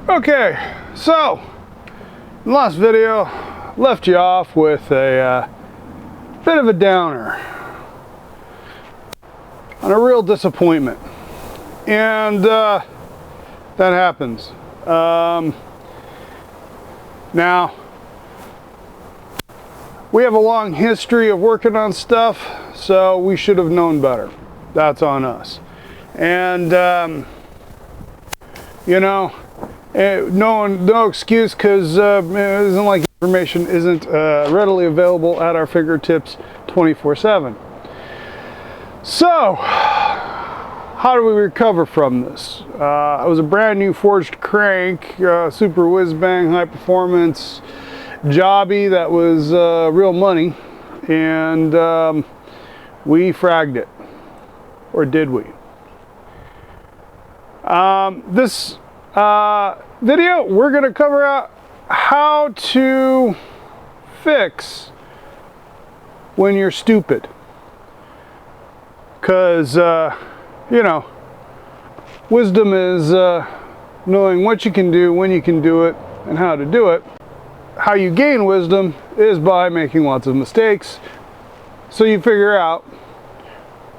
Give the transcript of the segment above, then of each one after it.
Okay, so in the last video, left you off with a bit of a downer on a real disappointment, and that happens. Now, we have a long history of working on stuff, so we should have known better. That's on us. And you know, no excuse, because it isn't like information isn't readily available at our fingertips 24/7. So, how do we recover from this? It was a brand new forged crank, super whiz bang, high performance jobby that was real money, and we fragged it. Or did we? This video, we're going to cover out how to fix when you're stupid. Because, you know, wisdom is knowing what you can do, when you can do it, and how to do it. How you gain wisdom is by making lots of mistakes, so you figure out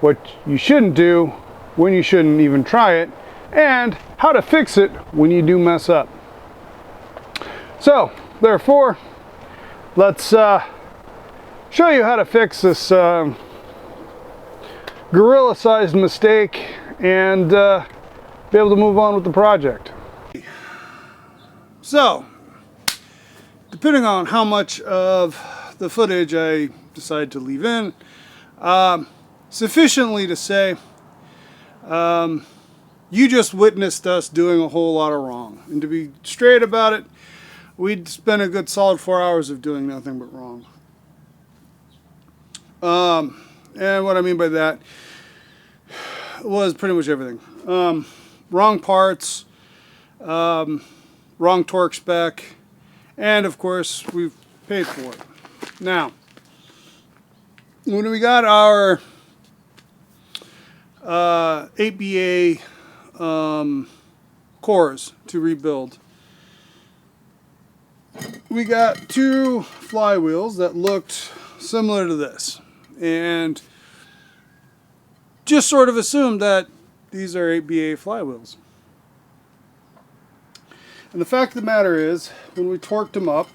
what you shouldn't do, when you shouldn't even try it, and how to fix it when you do mess up. So, therefore, let's show you how to fix this gorilla-sized mistake and be able to move on with the project. So, depending on how much of the footage I decide to leave in, sufficiently to say, you just witnessed us doing a whole lot of wrong. And to be straight about it, we'd spent a good solid 4 hours of doing nothing but wrong. And what I mean by that was pretty much everything. Wrong parts, wrong torque spec, and of course, we've paid for it. Now, when we got our 8BA cores to rebuild, we got two flywheels that looked similar to this, and just sort of assumed that these are 8BA flywheels. And the fact of the matter is, when we torqued them up,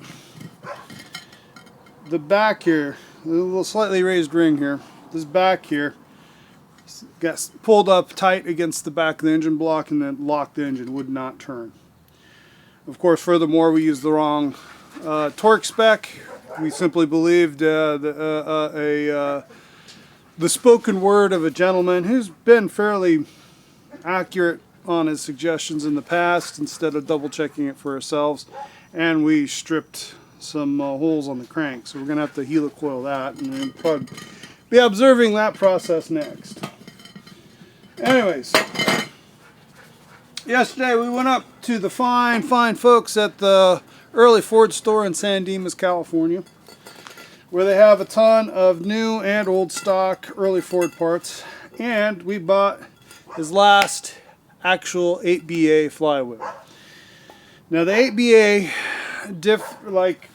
the back here, a little slightly raised ring here, this back here got pulled up tight against the back of the engine block and then locked the engine, would not turn. Of course, furthermore, we used the wrong torque spec. We simply believed the spoken word of a gentleman who's been fairly accurate on his suggestions in the past, instead of double checking it for ourselves, and we stripped some holes on the crank. So we're going to have to helicoil that, and we'll probably be observing that process next. Anyways, yesterday we went up to the fine folks at the Early Ford store in San Dimas, California, where they have a ton of new and old stock Early Ford parts, and we bought his last actual 8BA flywheel. Now the 8BA like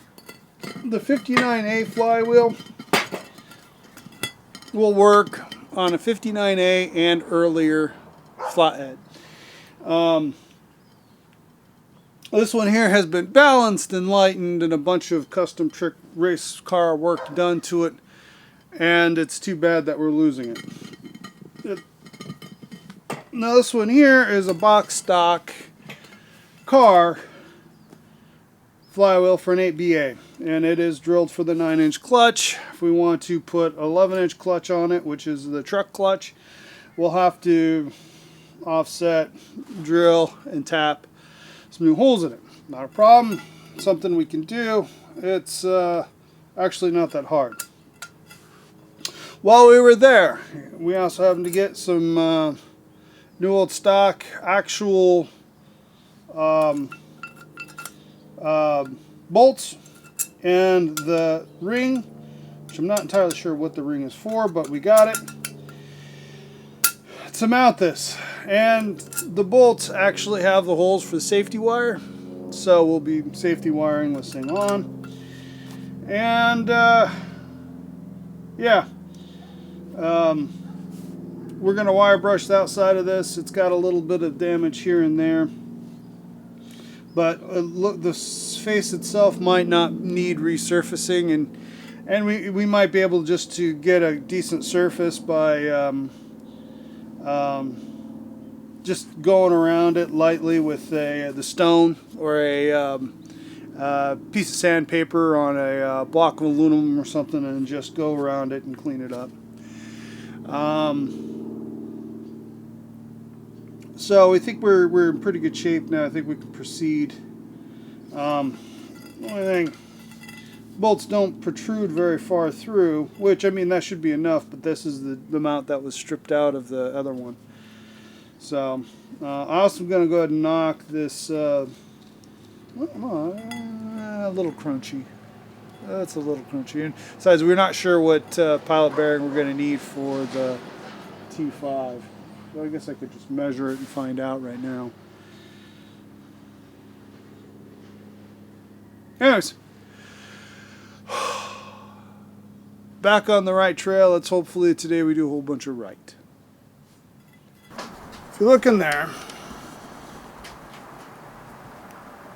the 59A flywheel will work on a 59A and earlier Flathead. This one here has been balanced and lightened and a bunch of custom trick race car work done to it, and it's too bad that we're losing it. Now this one here is a box stock car flywheel for an 8BA, and it is drilled for the 9-inch clutch. If we want to put 11-inch clutch on it, which is the truck clutch, we'll have to offset, drill, and tap some new holes in it. Not a problem, something we can do. It's actually not that hard. While we were there, we also happened to get some new old stock actual bolts and the ring, which I'm not entirely sure what the ring is for, but we got it to mount this. And the bolts actually have the holes for the safety wire, so we'll be safety wiring this thing on. And yeah, we're going to wire brush the outside of this. It's got a little bit of damage here and there, but look, the face itself might not need resurfacing, and we might be able just to get a decent surface by just going around it lightly with the stone or a piece of sandpaper on a block of aluminum or something, and just go around it and clean it up. So I think we're in pretty good shape now. I think we can proceed. Only thing, bolts don't protrude very far through, which, I mean, that should be enough, but this is the amount that was stripped out of the other one. So I also am going to go ahead and knock this a little crunchy. That's a little crunchy. And besides, we're not sure what pilot bearing we're going to need for the T5. So I guess I could just measure it and find out right now. Anyways, back on the right trail. Let's hopefully today we do a whole bunch of right. If you look in there,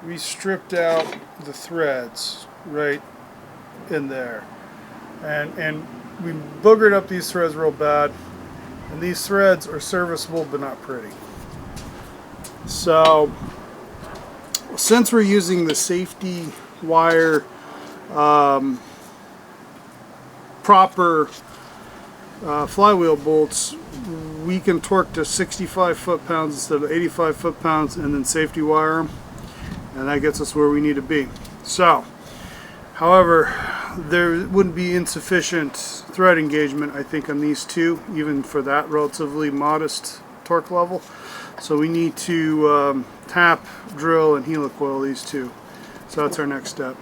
we stripped out the threads right in there, and we boogered up these threads real bad, and these threads are serviceable but not pretty. So since we're using the safety wire proper flywheel bolts, we can torque to 65 foot-pounds instead of 85 foot-pounds, and then safety wire them, and that gets us where we need to be. So, however, there wouldn't be insufficient thread engagement, I think, on these two, even for that relatively modest torque level. So we need to tap, drill, and helicoil these two. So that's our next step.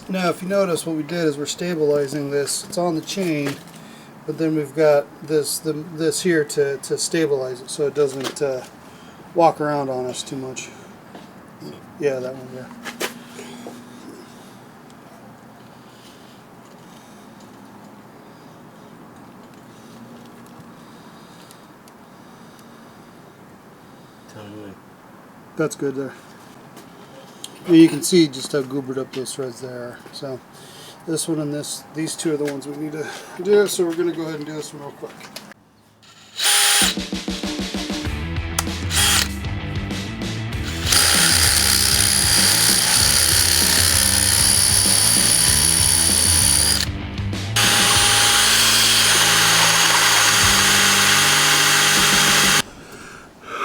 Now, if you notice, what we did is we're stabilizing this. It's on the chain, but then we've got this here to stabilize it so it doesn't walk around on us too much. Yeah, that one, yeah. That's good there. You can see just how goobered up those threads there are. So this one and these two are the ones we need to do, so we're going to go ahead and do this one real quick.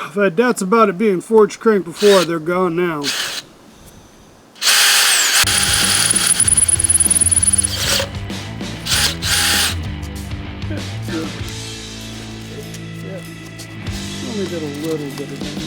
I've had doubts about it being forged crank before, they're gone now. Only did a little bit of damage.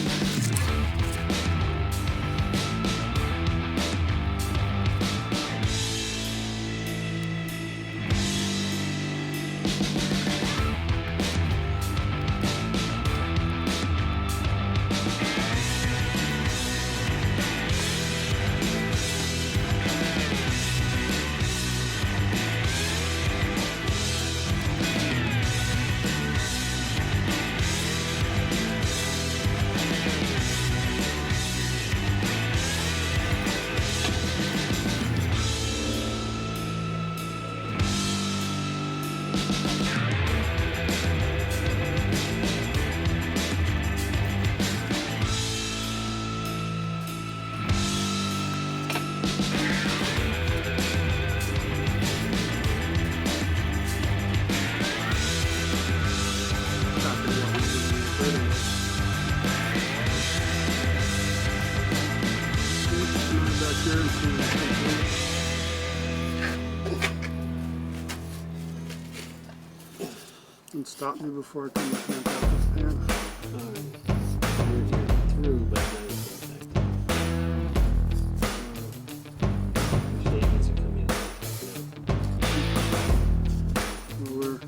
And stop me before I come back out of this pan.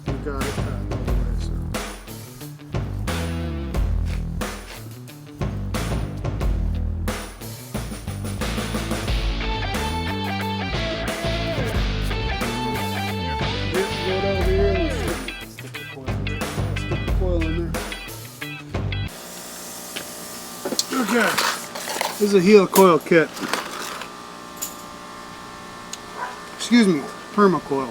We got it back all the way, so. Okay, this is a heel coil kit. Excuse me, permacoil.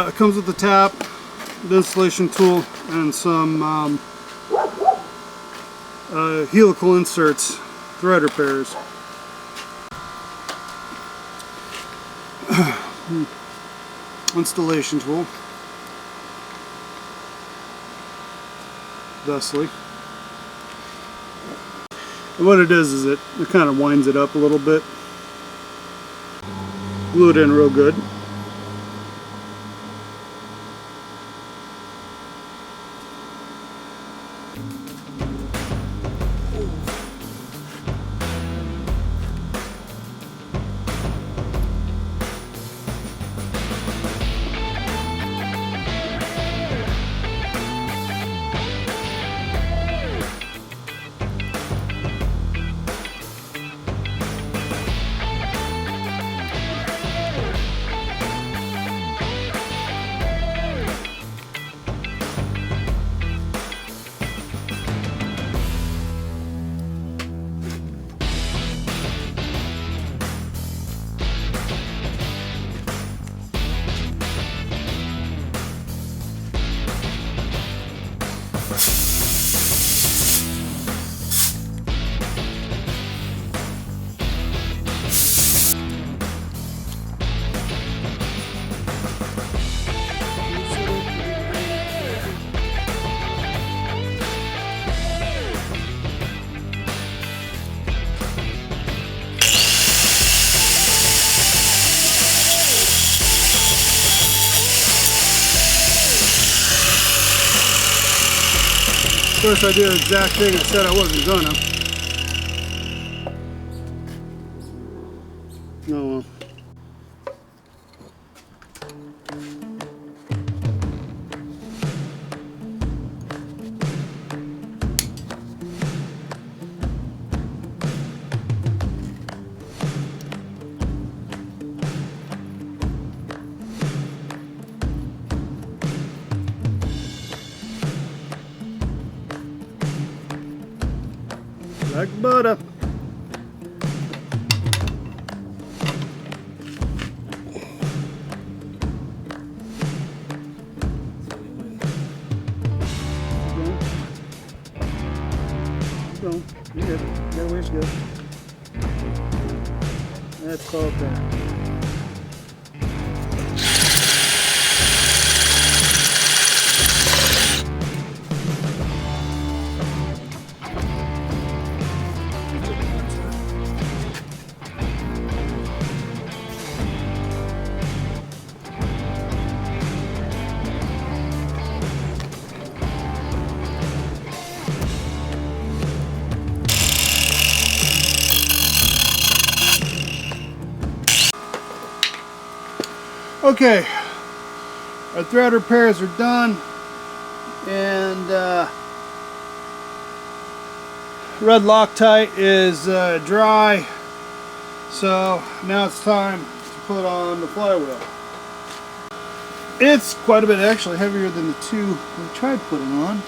It comes with the tap, the installation tool, and some helical inserts, thread repairs. Installation tool. Thusly. And what it is it kind of winds it up a little bit. Glue it in real good. Of course, I did the exact thing I said I wasn't gonna. Oh well. Like butter. Go. You're good. That way's good. That's called that. Okay, our thread repairs are done, and red Loctite is dry, so now it's time to put on the flywheel. It's quite a bit actually heavier than the two we tried putting on.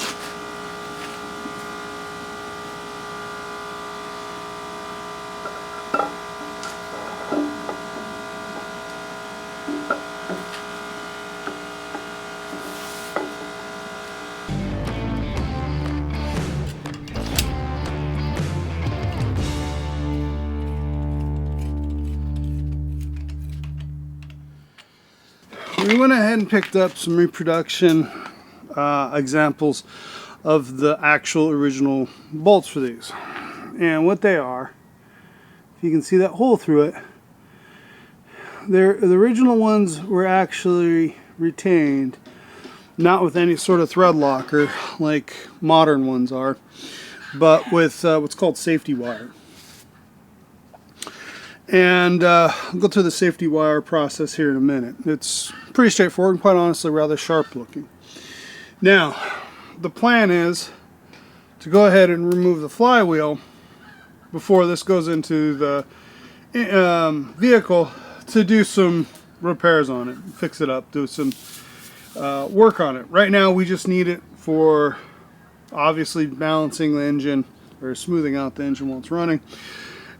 We went ahead and picked up some reproduction examples of the actual original bolts for these. And what they are, if you can see that hole through it, the original ones were actually retained, not with any sort of thread locker like modern ones are, but with what's called safety wire. And I'll go through the safety wire process here in a minute. It's pretty straightforward and quite honestly rather sharp looking. Now, the plan is to go ahead and remove the flywheel before this goes into the vehicle to do some repairs on it, fix it up, do some work on it. Right now we just need it for obviously balancing the engine or smoothing out the engine while it's running,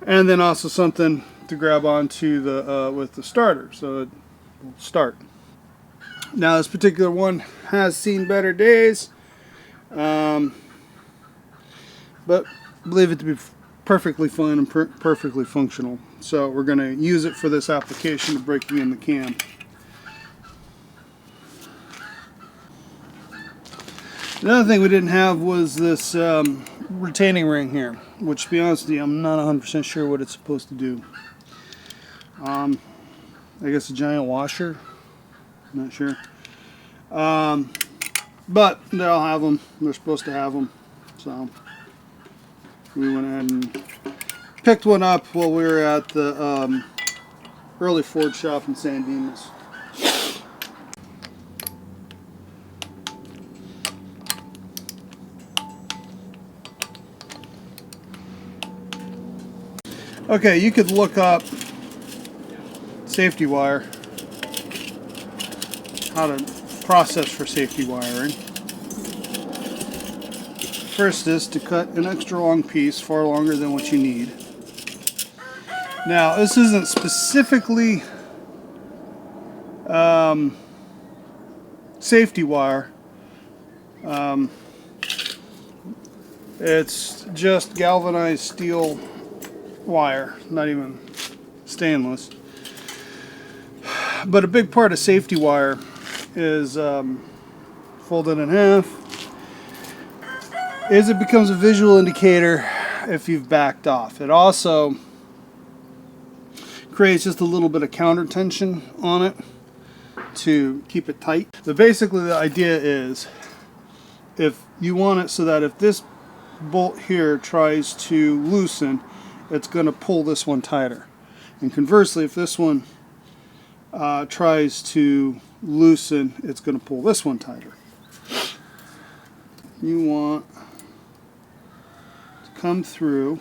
and then also something to grab onto the with the starter so it will start. Now this particular one has seen better days, but believe it to be perfectly fine and perfectly functional. So we're going to use it for this application of breaking in the cam. Another thing we didn't have was this retaining ring here, which, to be honest with you, I'm not 100% sure what it's supposed to do. I guess a giant washer, I'm not sure. But they'll have them, they're supposed to have them, so we went ahead and picked one up while we were at the early Ford shop in San Dimas. Okay, you could look up safety wire, how to process for safety wiring. First is to cut an extra long piece, far longer than what you need. Now, this isn't specifically safety wire. It's just galvanized steel wire, not even stainless. But a big part of safety wire is folded in half. It becomes a visual indicator if you've backed off. It also creates just a little bit of counter tension on it to keep it tight. But basically the idea is, if you want it so that if this bolt here tries to loosen, it's going to pull this one tighter. And conversely, if this one tries to loosen, it's going to pull this one tighter. You want to come through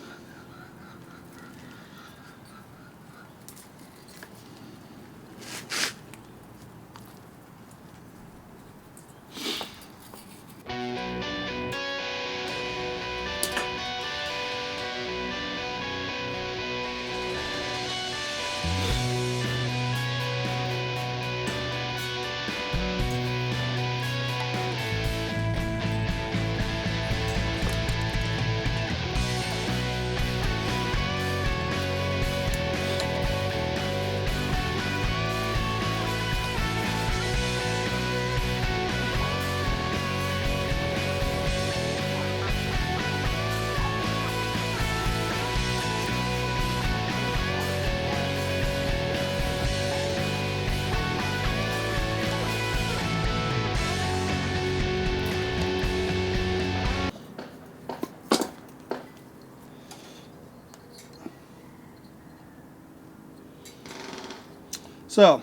So,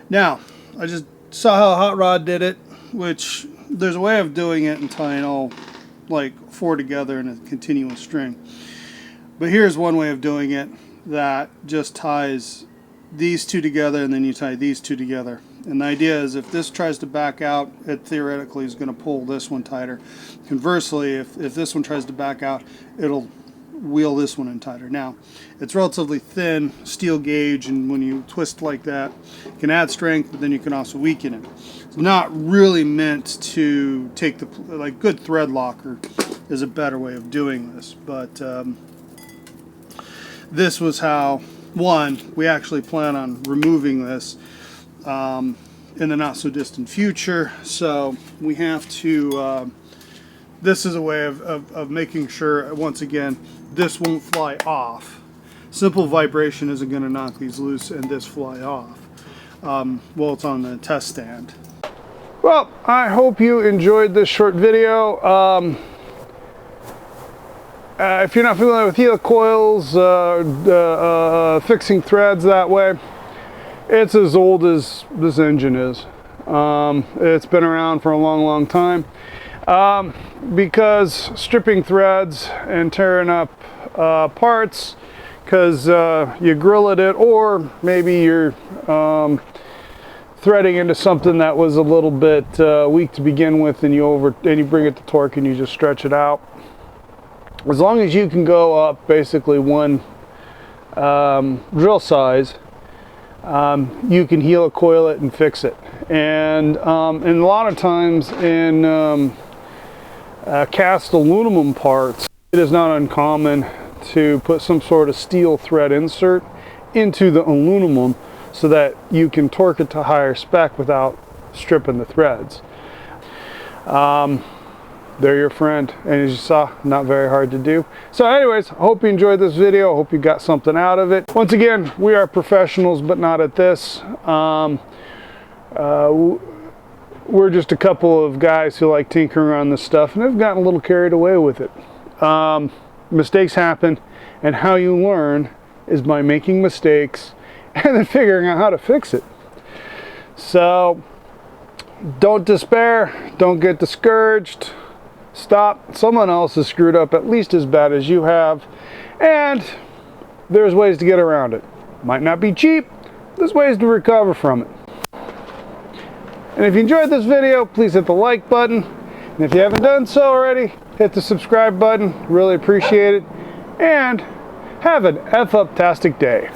now, I just saw how Hot Rod did it, which there's a way of doing it and tying all like 4 together in a continuous string. But here's one way of doing it that just ties these 2 together and then you tie these 2 together. And the idea is if this tries to back out, it theoretically is going to pull this one tighter. Conversely, if this one tries to back out, it'll wheel this one in tighter. Now, it's relatively thin steel gauge, and when you twist like that, it can add strength, but then you can also weaken it. It's not really meant to take the, like, good thread locker is a better way of doing this, but this was how, one, we actually plan on removing this in the not so distant future, so we have to this is a way of making sure, once again, this won't fly off. Simple vibration isn't going to knock these loose and this fly off while it's on the test stand. Well, I hope you enjoyed this short video. If you're not familiar with helicoils, fixing threads that way, it's as old as this engine is. It's been around for a long time. Because stripping threads and tearing up parts because you grill at it, or maybe you're threading into something that was a little bit weak to begin with, and you bring it to torque and you just stretch it out. As long as you can go up basically one drill size, you can heel coil it and fix it. And a lot of times in cast aluminum parts, it is not uncommon to put some sort of steel thread insert into the aluminum so that you can torque it to higher spec without stripping the threads. They're your friend, and as you saw, not very hard to do. So anyways, I hope you enjoyed this video. I hope you got something out of it. Once again, we are professionals, but not at this. We're just a couple of guys who like tinkering around this stuff and have gotten a little carried away with it. Mistakes happen, and how you learn is by making mistakes and then figuring out how to fix it. So don't despair, don't get discouraged. Stop. Someone else has screwed up at least as bad as you have, and there's ways to get around it. Might not be cheap, there's ways to recover from it. And if you enjoyed this video, please hit the like button, and if you haven't done so already, hit the subscribe button. Really appreciate it, and have an F-up-tastic day.